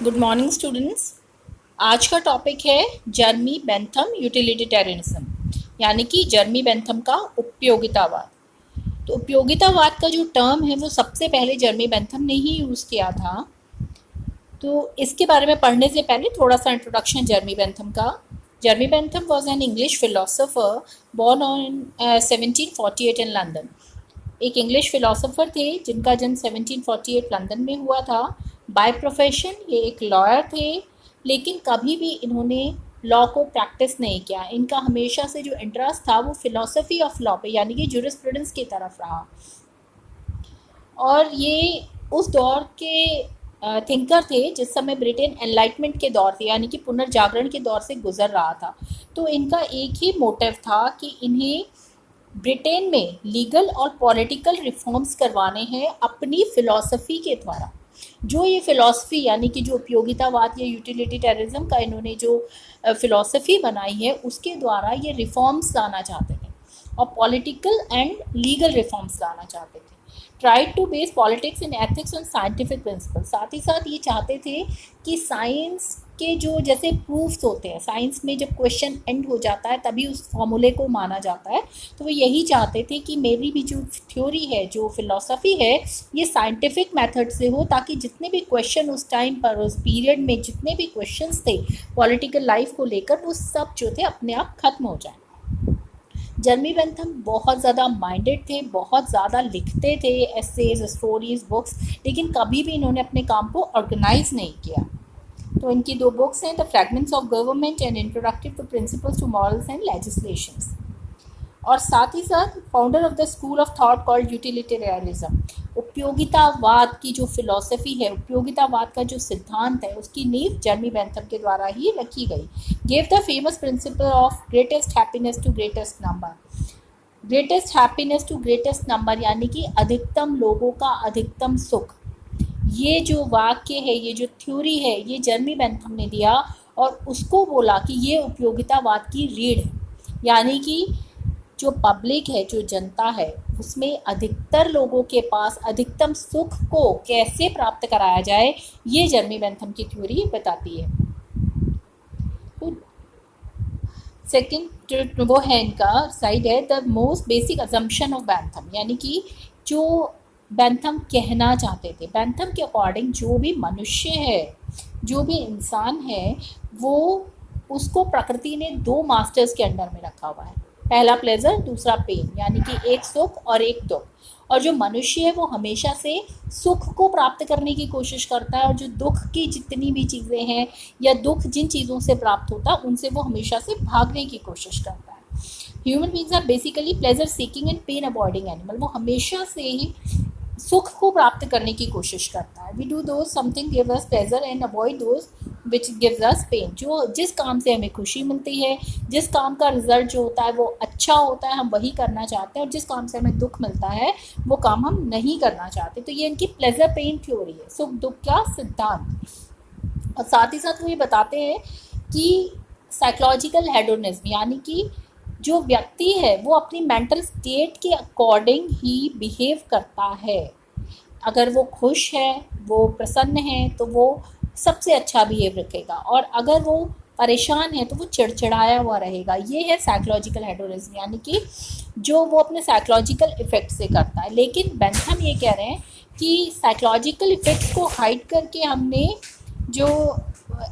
Good morning students. आज का topic है जर्मी बेंथम यूटिलिटेरियनिज्म, यानी कि जर्मी बेंथम का उपयोगितावाद। तो उपयोगितावाद का जो टर्म है वो सबसे पहले जर्मी बेंथम ने ही यूज़ किया था। तो इसके बारे में पढ़ने से पहले थोड़ा सा इंट्रोडक्शन जर्मी बेंथम का। Jeremy Bentham was an English philosopher born on 1748 in London. एक इंग्लिश फिलोसोफर थे जिनका जन्म 1748 लंदन में हुआ था। बाय प्रोफेशन ये एक लॉयर थे, लेकिन कभी भी इन्होंने लॉ को प्रैक्टिस नहीं किया। इनका हमेशा से जो इंटरेस्ट था वो फिलोसफी ऑफ लॉ पे, यानी कि जूरिस्प्रूडेंस की तरफ रहा। और ये उस दौर के थिंकर थे जिस समय ब्रिटेन एनलाइटमेंट के दौर थे, यानी कि पुनर्जागरण के दौर से गुजर रहा था। तो इनका एक ही मोटिव था कि इन्हें ब्रिटेन में लीगल और पॉलिटिकल रिफॉर्म्स करवाने हैं अपनी फ़िलॉसफी के द्वारा। जो ये फ़िलॉसफी यानी कि जो उपयोगितावाद या यूटिलिटेरिज्म का इन्होंने जो फ़िलॉसफी बनाई है उसके द्वारा ये रिफॉर्म्स लाना चाहते थे और पॉलिटिकल एंड लीगल रिफॉर्म्स लाना चाहते थे। Tried to base politics and ethics on scientific principle. साथ ही साथ ये चाहते थे कि साइंस के जो जैसे प्रूफ्स होते हैं, साइंस में जब क्वेश्चन एंड हो जाता है तभी उस फॉर्मूले को माना जाता है। तो वो यही चाहते थे कि मेरी भी जो थ्योरी है, जो फिलॉसफी है, ये साइंटिफिक मेथड से हो, ताकि जितने भी क्वेश्चन उस टाइम पर, उस पीरियड में जितने भी क्वेश्चंस थे पॉलिटिकल लाइफ को लेकर, वो सब जो थे अपने आप खत्म हो जाए। जर्मी बेंथम बहुत ज़्यादा माइंडेड थे, बहुत ज़्यादा लिखते थे एसेज, स्टोरीज, बुक्स, लेकिन कभी भी इन्होंने अपने काम को ऑर्गेनाइज नहीं किया। तो इनकी दो बुक्स हैं, the fragments of government and introductive to principles to morals and legislations. और साथ ही साथ founder of the school of thought called utilitarianism. उपयोगितावाद की जो फिलॉसफी है, उपयोगितावाद का जो सिद्धांत है, उसकी नींव जर्मी बेंथम के द्वारा ही रखी गई। Gave the famous principle of greatest happiness to greatest number. Greatest happiness to greatest number यानी कि अधिकतम लोगों का अधिकतम सुख। ये जो वाक्य है, ये जो थ्योरी है, ये जर्मी बेंथम ने दिया और उसको बोला कि ये उपयोगितावाद की रीढ़ है। यानी कि जो पब्लिक है, जो जनता है, उसमें अधिकतर लोगों के पास अधिकतम सुख को कैसे प्राप्त कराया जाए, ये जर्मी बेंथम की थ्योरी बताती है। तो सेकंड वो है इनका साइड है the most basic assumption of Bentham, यानी कि जो बेंथम कहना चाहते थे, बेंथम के अकॉर्डिंग जो भी मनुष्य है, जो भी इंसान है, वो उसको प्रकृति ने दो मास्टर्स के अंडर में रखा हुआ है। पहला प्लेजर, दूसरा पेन, यानी कि एक सुख और एक दुख। और जो मनुष्य है वो हमेशा से सुख को प्राप्त करने की कोशिश करता है, और जो दुख की जितनी भी चीज़ें हैं या दुख जिन चीज़ों से प्राप्त होता है उनसे वो हमेशा से भागने की कोशिश करता है। Human beings are basically pleasure seeking and pain avoiding animal. वो हमेशा से ही सुख को प्राप्त करने की कोशिश करता है। We do those something give us pleasure and avoid those which gives us pain. जो जिस काम से हमें खुशी मिलती है, जिस काम का रिजल्ट जो होता है वो अच्छा होता है, हम वही करना चाहते हैं, और जिस काम से हमें दुख मिलता है वो काम हम नहीं करना चाहते। तो ये इनकी प्लेजर पेन थ्योरी है, सुख दुख का सिद्धांत। और साथ ही साथ वो ये बताते हैं कि साइकोलॉजिकल हेडोनिज्म, यानी कि जो व्यक्ति है वो अपनी मेंटल स्टेट के अकॉर्डिंग ही बिहेव करता है। अगर वो खुश है, वो प्रसन्न है, तो वो सबसे अच्छा बिहेव रखेगा, और अगर वो परेशान है तो वो चिड़चिड़ाया हुआ रहेगा। ये है साइकोलॉजिकल हेडोनिज्म, यानी कि जो वो अपने साइकोलॉजिकल इफ़ेक्ट से करता है। लेकिन बेंथम ये कह रहे हैं कि साइकोलॉजिकल इफ़ेक्ट्स को हाइड करके हमने जो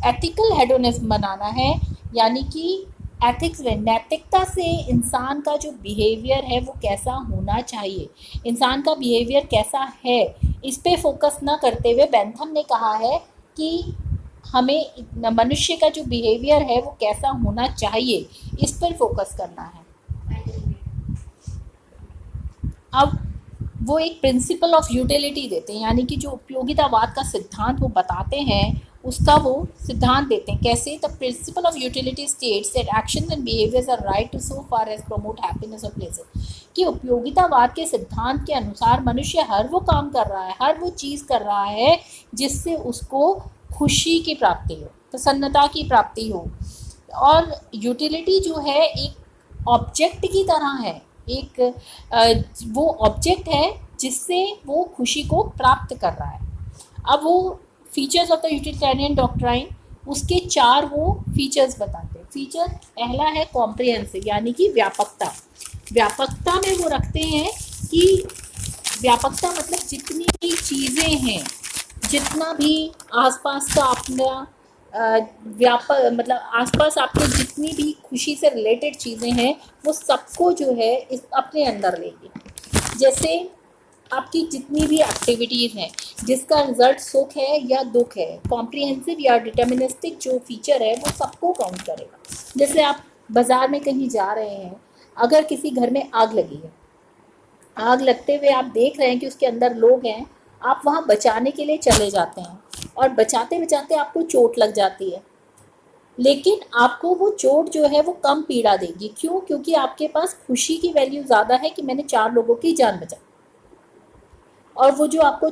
एथिकल हेडोनिज्म बनाना है, यानी कि एथिक्स में, नैतिकता से इंसान का जो बिहेवियर है वो कैसा होना चाहिए, इंसान का बिहेवियर कैसा है, इस पे फोकस ना करते हुए बेंथम ने कहा है कि हमें मनुष्य का जो बिहेवियर है वो कैसा होना चाहिए, इस पर फोकस करना है। अब वो एक प्रिंसिपल ऑफ यूटिलिटी देते हैं, यानी कि जो उपयोगितावाद का सिद्धांत वो बताते हैं उसका वो सिद्धांत देते हैं। कैसे? The principle of utility states that action and behaviours are right to so far as promote happiness और प्लेजर। कि उपयोगितावाद के सिद्धांत के अनुसार मनुष्य हर वो काम कर रहा है, हर वो चीज़ कर रहा है जिससे उसको खुशी की प्राप्ति हो, प्रसन्नता की प्राप्ति हो। और यूटिलिटी जो है एक ऑब्जेक्ट की तरह है, वो ऑब्जेक्ट है जिससे वो खुशी को प्राप्त कर रहा है। अब वो features of the utilitarian doctrine, उसके 4 वो फीचर्स बताते हैं। फीचर पहला है कॉम्प्रिहेंसिव, यानी कि व्यापकता। व्यापकता में वो रखते हैं कि व्यापकता मतलब जितनी भी चीज़ें हैं, जितना भी आसपास का अपना व्यापक मतलब आसपास आपके जितनी भी खुशी से रिलेटेड चीज़ें हैं वो सबको जो है इस अपने अंदर लेगी। जैसे आपकी जितनी भी एक्टिविटीज़ हैं जिसका रिजल्ट सुख है या दुख है, कॉम्प्रिहेंसिव या डिटर्मिनिस्टिक जो फीचर है वो सबको काउंट करेगा। जैसे आप बाज़ार में कहीं जा रहे हैं, अगर किसी घर में आग लगी है, आग लगते हुए आप देख रहे हैं कि उसके अंदर लोग हैं, आप वहाँ बचाने के लिए चले जाते हैं और बचाते बचाते आपको चोट लग जाती है, लेकिन आपको वो चोट जो है वो कम पीड़ा देगी। क्यों? क्योंकि आपके पास खुशी की वैल्यू ज़्यादा है कि मैंने 4 लोगों की जान बचाई। और वो जो आपको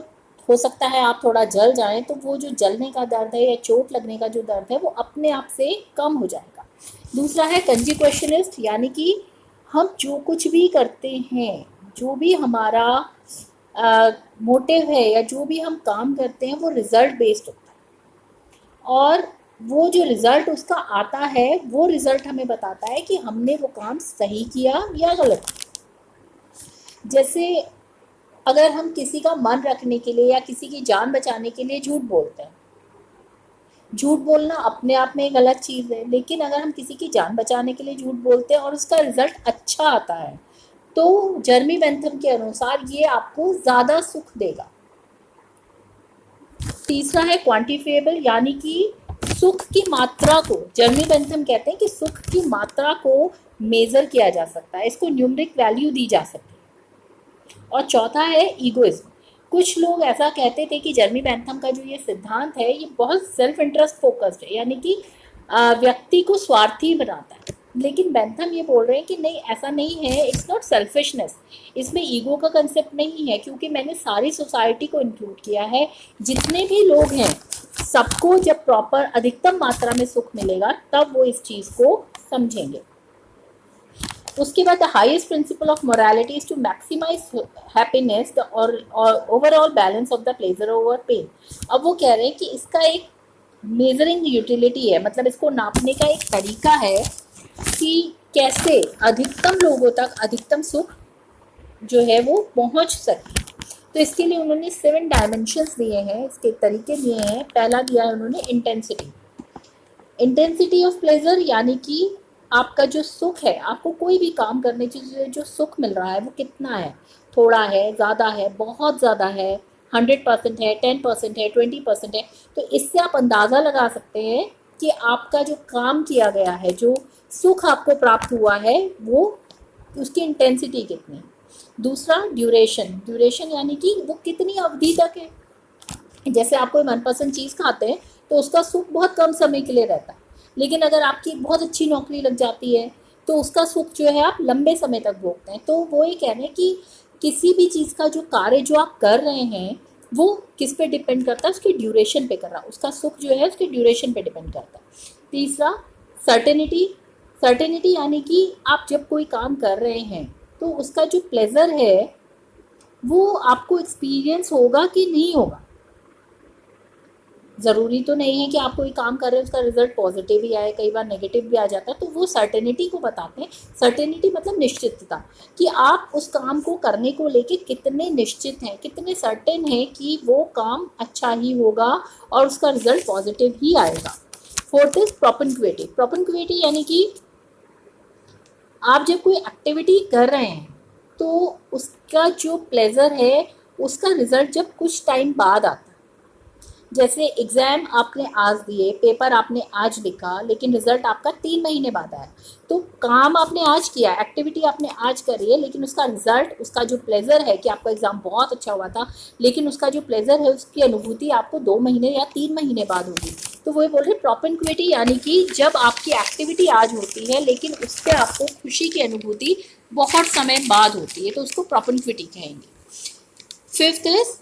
हो सकता है आप थोड़ा जल जाएं, तो वो जो जलने का दर्द है या चोट लगने का जो दर्द है वो अपने आप से कम हो जाएगा। दूसरा है कंसिक्वेशनिस्ट, यानी कि हम जो कुछ भी करते हैं, जो भी हमारा मोटिव है या जो भी हम काम करते हैं वो रिज़ल्ट बेस्ड होता है, और वो जो रिज़ल्ट उसका आता है वो रिज़ल्ट हमें बताता है कि हमने वो काम सही किया या गलत। जैसे अगर हम किसी का मन रखने के लिए या किसी की जान बचाने के लिए झूठ बोलते हैं, झूठ बोलना अपने आप में गलत चीज़ है, लेकिन अगर हम किसी की जान बचाने के लिए झूठ बोलते हैं और उसका रिजल्ट अच्छा आता है तो जर्मी बेंथम के अनुसार ये आपको ज़्यादा सुख देगा। तीसरा है क्वांटिफिएबल, यानी कि सुख की मात्रा को, जर्मी बेंथम कहते हैं कि सुख की मात्रा को मेज़र किया जा सकता है, इसको न्यूमरिक वैल्यू दी जा सकती है। और चौथा है ईगोइज्म। कुछ लोग ऐसा कहते थे कि जर्मी बेंथम का जो ये सिद्धांत है ये बहुत सेल्फ इंटरेस्ट फोकस्ड है, यानी कि व्यक्ति को स्वार्थी बनाता है, लेकिन बेंथम ये बोल रहे हैं कि नहीं, ऐसा नहीं है, इट्स नॉट सेल्फिशनेस, इसमें ईगो का कंसेप्ट नहीं है, क्योंकि मैंने सारी सोसाइटी को इंक्लूड किया है, जितने भी लोग हैं सबको जब प्रॉपर अधिकतम मात्रा में सुख मिलेगा तब वो इस चीज़ को समझेंगे। उसके बाद the highest principle of morality is to maximise happiness और overall balance of the pleasure over pain. अब वो कह रहे हैं कि इसका एक मेजरिंग यूटिलिटी है, मतलब इसको नापने का एक तरीका है कि कैसे अधिकतम लोगों तक अधिकतम सुख जो है वो पहुंच सके। तो इसके लिए उन्होंने 7 डायमेंशंस दिए हैं, इसके तरीके दिए हैं। पहला दिया है उन्होंने इंटेंसिटी, इंटेंसिटी ऑफ प्लेजर, यानी कि आपका जो सुख है, आपको कोई भी काम करने से जो सुख मिल रहा है वो कितना है, थोड़ा है, ज़्यादा है, बहुत ज़्यादा है, 100% है, 10% है, 20% है। तो इससे आप अंदाज़ा लगा सकते हैं कि आपका जो काम किया गया है, जो सुख आपको प्राप्त हुआ है, वो उसकी इंटेंसिटी कितनी है। दूसरा ड्यूरेशन, ड्यूरेशन यानी कि वो कितनी अवधि तक है। जैसे आप कोई मनपसंद चीज़ खाते हैं तो उसका सुख बहुत कम समय के लिए रहता है, लेकिन अगर आपकी बहुत अच्छी नौकरी लग जाती है तो उसका सुख जो है आप लंबे समय तक भोगते हैं। तो वो ये कह रहे हैं कि किसी भी चीज़ का जो कार्य जो आप कर रहे हैं वो किस पे डिपेंड करता है, उसकी ड्यूरेशन पे कर रहा है, उसका सुख जो है उसकी ड्यूरेशन पे डिपेंड करता है। तीसरा सर्टेनिटी, सर्टेनिटी यानी कि आप जब कोई काम कर रहे हैं तो उसका जो प्लेजर है वो आपको एक्सपीरियंस होगा कि नहीं होगा। ज़रूरी तो नहीं है कि आप कोई काम कर रहे हैं उसका रिजल्ट पॉजिटिव ही आए, कई बार नेगेटिव भी आ जाता है, तो वो सर्टेनिटी को बताते हैं। सर्टेनिटी मतलब निश्चितता, कि आप उस काम को करने को लेके कितने निश्चित हैं, कितने सर्टेन हैं कि वो काम अच्छा ही होगा और उसका रिजल्ट पॉजिटिव ही आएगा। फोर्थ इज प्रोपेंक्विटी, प्रोपेंक्विटी यानी कि आप जब कोई एक्टिविटी कर रहे हैं तो उसका जो प्लेजर है उसका रिजल्ट जब कुछ टाइम बाद आता है। जैसे एग्ज़ाम आपने आज दिए, पेपर आपने आज लिखा, लेकिन रिजल्ट आपका 3 महीने बाद आया। तो काम आपने आज किया, एक्टिविटी आपने आज करी है, लेकिन उसका रिजल्ट, उसका जो प्लेजर है कि आपका एग्ज़ाम बहुत अच्छा हुआ था, लेकिन उसका जो प्लेजर है उसकी अनुभूति आपको 2 महीने या 3 महीने बाद होगी। तो वही बोल रहे प्रोपेंक्विटी, यानी कि जब आपकी एक्टिविटी आज होती है लेकिन उससे आपको खुशी की अनुभूति बहुत समय बाद होती है, तो उसको प्रोपेंक्विटी कहेंगे। फिफ्थ इज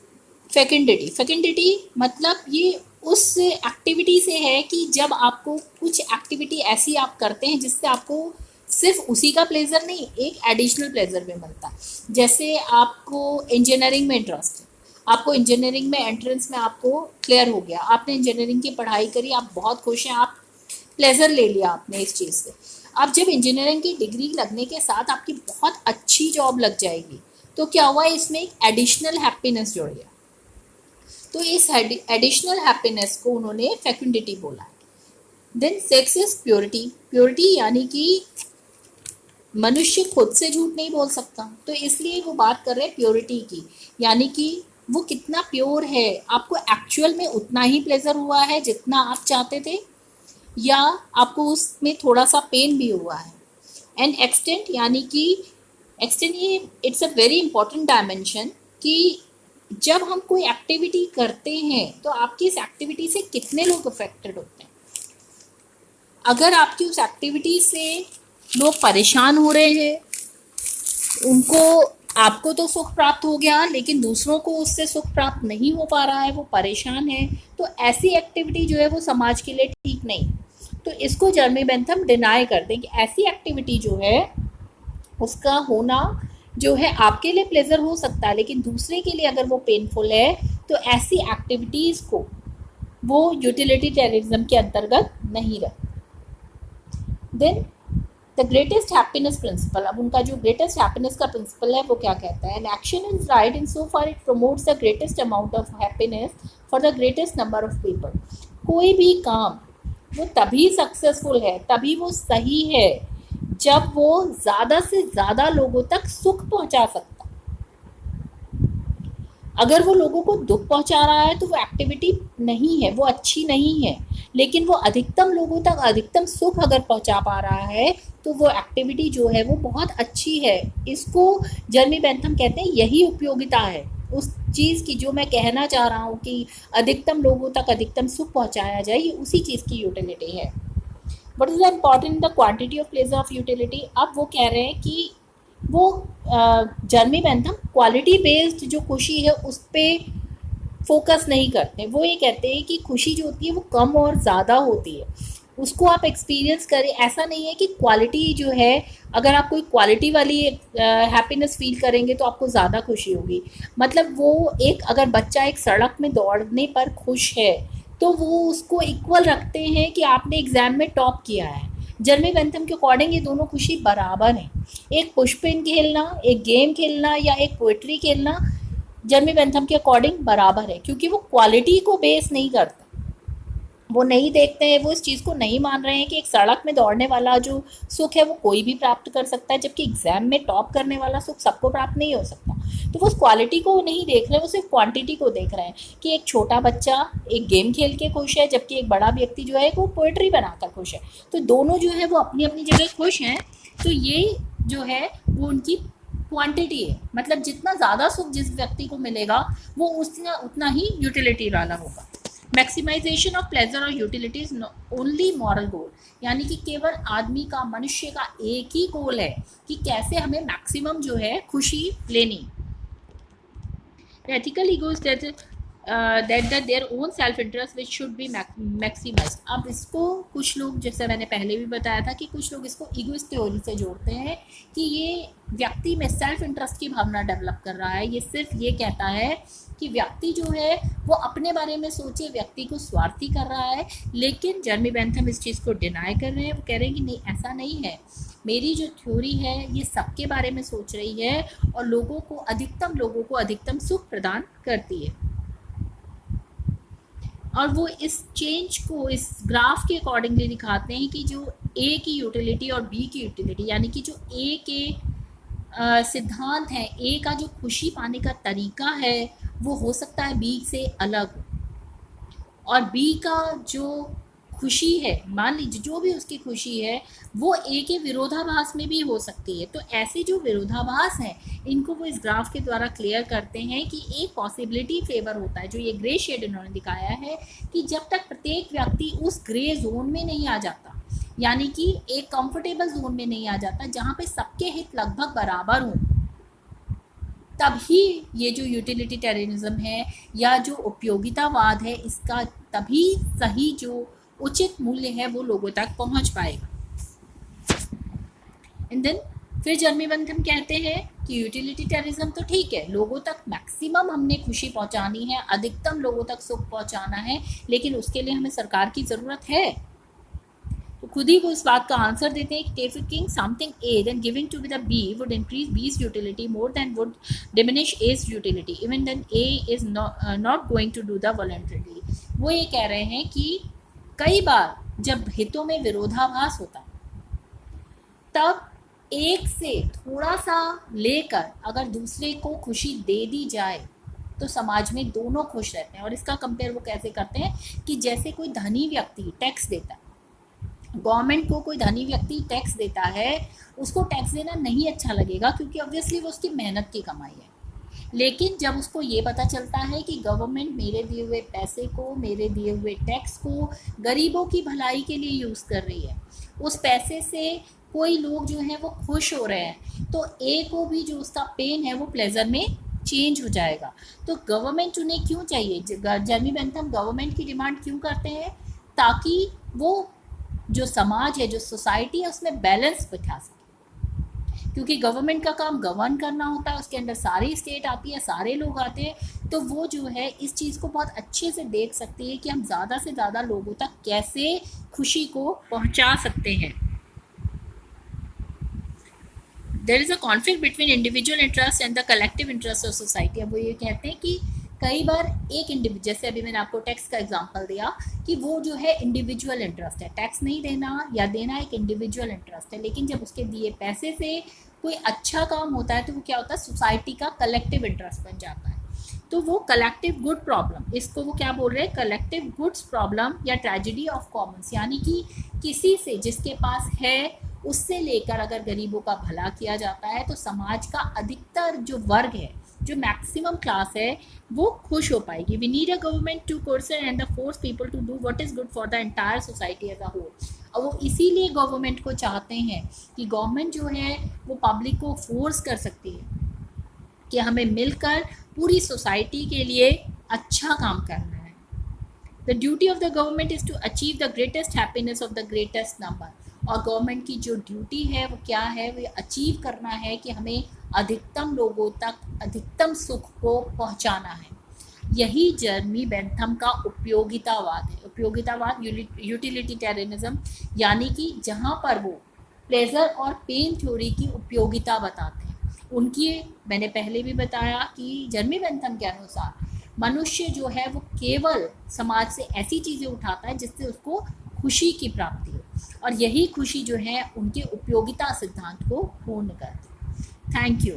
फेकेंडिटी, फेकेंडिटी मतलब ये उस एक्टिविटी से है कि जब आपको कुछ एक्टिविटी ऐसी आप करते हैं जिससे आपको सिर्फ उसी का प्लेजर नहीं, एक एडिशनल प्लेजर भी मिलता है। जैसे आपको इंजीनियरिंग में इंटरेस्ट है, आपको इंजीनियरिंग में एंट्रेंस में आपको क्लियर हो गया, आपने इंजीनियरिंग की पढ़ाई करी, आप बहुत खुश हैं, आप प्लेजर ले लिया आपने इस चीज़ से। अब जब इंजीनियरिंग की डिग्री लगने के साथ आपकी बहुत अच्छी जॉब लग जाएगी, तो क्या हुआ, इसमें एक एडिशनल हैप्पीनेस जुड़ गया। तो इस एडिशनल हैप्पीनेस को उन्होंने फेकुंडिटी बोला। Then sixth is purity. Purity यानी कि मनुष्य खुद से झूठ नहीं बोल सकता, तो इसलिए वो बात कर रहे हैं प्योरिटी की, यानी कि वो कितना प्योर है, आपको एक्चुअल में उतना ही प्लेजर हुआ है जितना आप चाहते थे, या आपको उसमें थोड़ा सा पेन भी हुआ है। एंड एक्सटेंट यानी कि एक्सटेंट, ये it's a very important dimension कि जब हम कोई एक्टिविटी करते हैं तो आपकी इस एक्टिविटी से कितने लोग अफेक्टेड होते हैं। अगर आपकी उस एक्टिविटी से लोग परेशान हो रहे हैं, उनको, आपको तो सुख प्राप्त हो गया लेकिन दूसरों को उससे सुख प्राप्त नहीं हो पा रहा है, वो परेशान है, तो ऐसी एक्टिविटी जो है वो समाज के लिए ठीक नहीं। तो इसको जर्मी बेंथम डिनाई कर दें कि ऐसी एक्टिविटी जो है उसका होना जो है आपके लिए प्लेजर हो सकता है, लेकिन दूसरे के लिए अगर वो पेनफुल है तो ऐसी एक्टिविटीज़ को वो यूटिलिटेरियनिज्म के अंतर्गत नहीं रखते। Then the greatest happiness principle, अब उनका जो ग्रेटेस्ट हैप्पीनेस का प्रिंसिपल है वो क्या कहता है, an action is right in so far it promotes the greatest amount of happiness for the greatest number of people. कोई भी काम वो तभी सक्सेसफुल है, तभी वो सही है जब वो ज़्यादा से ज़्यादा लोगों तक सुख पहुंचा सकता। अगर वो लोगों को दुख पहुंचा रहा है तो वो एक्टिविटी नहीं है, वो अच्छी नहीं है, लेकिन वो अधिकतम लोगों तक अधिकतम सुख अगर पहुंचा पा रहा है तो वो एक्टिविटी जो है वो बहुत अच्छी है। इसको जर्मी बेंथम कहते हैं यही उपयोगिता है उस चीज़ की, जो मैं कहना चाह रहा हूँ कि अधिकतम लोगों तक अधिकतम सुख पहुंचाया जाए, ये उसी चीज़ की यूटिलिटी है। What is the important the quantity of pleasure of utility. अब वो कह रहे हैं कि वो जर्मी बेंथम क्वालिटी बेस्ड जो खुशी है उस पर फोकस नहीं करते। वो ये कहते हैं कि खुशी जो होती है वो कम और ज़्यादा होती है, उसको आप एक्सपीरियंस करें। ऐसा नहीं है कि क्वालिटी जो है, अगर आप कोई क्वालिटी वाली हैप्पीनेस फील करेंगे तो आपको ज़्यादा खुशी होगी। मतलब वो एक, अगर बच्चा एक सड़क में दौड़ने पर खुश है तो वो उसको इक्वल रखते हैं कि आपने एग्ज़ाम में टॉप किया है। जर्मी बेंथम के अकॉर्डिंग ये दोनों खुशी बराबर हैं। एक पुशपिन खेलना, एक गेम खेलना या एक पोइट्री खेलना जर्मी बेंथम के अकॉर्डिंग बराबर है, क्योंकि वो क्वालिटी को बेस नहीं करता, वो नहीं देखते हैं, वो इस चीज़ को नहीं मान रहे हैं कि एक सड़क में दौड़ने वाला जो सुख है वो कोई भी प्राप्त कर सकता है, जबकि एग्जाम में टॉप करने वाला सुख सबको प्राप्त नहीं हो सकता। तो वो उस क्वालिटी को नहीं देख रहे हैं, वो सिर्फ क्वांटिटी को देख रहे हैं कि एक छोटा बच्चा एक गेम खेल के खुश है जबकि एक बड़ा व्यक्ति जो है वो पोइट्री बनाकर खुश है। तो दोनों जो है वो अपनी अपनी जगह खुश हैं। तो ये जो है वो उनकी क्वांटिटी है, मतलब जितना ज़्यादा सुख जिस व्यक्ति को मिलेगा वो उतना ही यूटिलिटी वाला होगा। मैक्सिमाइजेशन ऑफ प्लेजर और यूटिलिटी इज ओनली मॉरल गोल, यानी कि केवल आदमी का, मनुष्य का एक ही गोल है कि कैसे हमें मैक्सिमम जो है खुशी लेनी। Ethical ego is that their own self interest which should be maximised. अब इसको कुछ लोग, जैसे मैंने पहले भी बताया था कि कुछ लोग इसको ईगोइस्ट थ्योरी से जोड़ते हैं कि ये व्यक्ति में सेल्फ इंटरेस्ट की भावना डेवलप कर रहा है। ये सिर्फ ये कहता है कि व्यक्ति जो है वो अपने बारे में सोचे, व्यक्ति को स्वार्थी कर रहा है। लेकिन जर्मी बेंथम इस चीज़ को डिनाई कर रहे हैं, वो कह रहे हैं कि नहीं, ऐसा नहीं है, मेरी जो थ्योरी है ये सबके बारे में सोच रही है और लोगों को अधिकतम सुख प्रदान करती है। और वो इस चेंज को इस ग्राफ के अकॉर्डिंगली दिखाते हैं कि जो ए की यूटिलिटी और बी की यूटिलिटी, यानी कि जो ए के सिद्धांत हैं, ए का जो खुशी पाने का तरीका है वो हो सकता है बी से अलग, और बी का जो खुशी है, मान लीजिए जो भी उसकी खुशी है वो ए के विरोधाभास में भी हो सकती है। तो ऐसे जो विरोधाभास हैं इनको वो इस ग्राफ के द्वारा क्लियर करते हैं कि एक पॉसिबिलिटी फेवर होता है, जो ये ग्रे शेड इन्होंने दिखाया है, कि जब तक प्रत्येक व्यक्ति उस ग्रे जोन में नहीं आ जाता, यानी कि एक कंफर्टेबल जोन में नहीं आ जाता जहाँ पे सबके हित लगभग बराबर हों, तभी ये जो यूटिलिटेरियनिज्म है या जो उपयोगितावाद है इसका तभी सही जो उचित मूल्य है वो लोगों तक पहुंच पाएगा। एंड देन फिर जर्मी बेंथम कहते हैं कि यूटिलिटेरिज्म तो ठीक है, लोगों तक मैक्सिमम हमने खुशी पहुंचानी है, अधिकतम लोगों तक सुख पहुंचाना है, लेकिन उसके लिए हमें सरकार की ज़रूरत है। तो खुद ही वो इस बात का आंसर देते हैं कि taking something A then giving to the B would increase B's utility more than would diminish A's utility even then A is not going to do the voluntarily. वो ये कह रहे हैं कि कई बार जब हितों में विरोधाभास होता है, तब एक से थोड़ा सा लेकर अगर दूसरे को खुशी दे दी जाए तो समाज में दोनों खुश रहते हैं। और इसका कंपेयर वो कैसे करते हैं कि जैसे कोई धनी व्यक्ति टैक्स देता है, गवर्नमेंट को कोई धनी व्यक्ति टैक्स देता है, उसको टैक्स देना नहीं अच्छा लगेगा क्योंकि ऑब्वियसली वो उसकी मेहनत की कमाई है। लेकिन जब उसको ये पता चलता है कि गवर्नमेंट मेरे दिए हुए पैसे को, मेरे दिए हुए टैक्स को गरीबों की भलाई के लिए यूज़ कर रही है, उस पैसे से कोई लोग जो हैं वो खुश हो रहे हैं, तो ए को भी जो उसका पेन है वो प्लेजर में चेंज हो जाएगा। तो गवर्नमेंट उन्हें क्यों चाहिए, जर्मी बेंथम गवर्नमेंट की डिमांड क्यों करते हैं, ताकि वो जो समाज है, जो सोसाइटी है, उसमें बैलेंस बिठा सके। क्योंकि गवर्नमेंट का काम गवर्न करना होता है, उसके अंदर सारी स्टेट आती है, सारे लोग आते हैं, तो वो जो है इस चीज़ को बहुत अच्छे से देख सकती है कि हम ज़्यादा से ज़्यादा लोगों तक कैसे खुशी को पहुंचा सकते हैं। There is a conflict between individual interest and the collective interest of society. अब वो ये कहते हैं कि कई बार एक इंडिविजुअल, जैसे अभी मैंने आपको टैक्स का एग्जांपल दिया कि वो जो है इंडिविजुअल इंटरेस्ट है, टैक्स नहीं देना या देना एक इंडिविजुअल इंटरेस्ट है, लेकिन जब उसके दिए पैसे से कोई अच्छा काम होता है तो वो क्या होता है, सोसाइटी का कलेक्टिव इंटरेस्ट बन जाता है। तो वो कलेक्टिव गुड प्रॉब्लम, इसको वो क्या बोल रहे हैं, कलेक्टिव गुड्स प्रॉब्लम या ट्रेजेडी ऑफ कॉमन्स, यानी कि किसी से जिसके पास है उससे लेकर अगर गरीबों का भला किया जाता है तो समाज का अधिकतर जो वर्ग है, जो मैक्सिमम क्लास है, वो खुश हो पाएगी। We need a government to coercion and the force people to do what is good for the entire society as a whole. और वो इसीलिए गवर्नमेंट को चाहते हैं कि गवर्नमेंट जो है वो पब्लिक को फोर्स कर सकती है कि हमें मिलकर पूरी सोसाइटी के लिए अच्छा काम करना है। The duty of the government is to achieve the greatest happiness of the greatest number. और गवर्नमेंट की जो ड्यूटी है वो क्या है, वो अचीव करना है कि हमें अधिकतम लोगों तक अधिकतम सुख को पहुंचाना है। यही जर्मी बेंथम का उपयोगितावाद है। उपयोगितावाद यूटिलिटेरियनिज्म, यानी कि जहाँ पर वो प्लेजर और पेन थ्योरी की उपयोगिता बताते हैं। उनकी मैंने पहले भी बताया कि जर्मी बेंथम के अनुसार मनुष्य जो है वो केवल समाज से ऐसी चीज़ें उठाता है जिससे उसको खुशी की प्राप्ति हो, और यही खुशी जो है उनके उपयोगिता सिद्धांत को पूर्ण करती है। Thank you.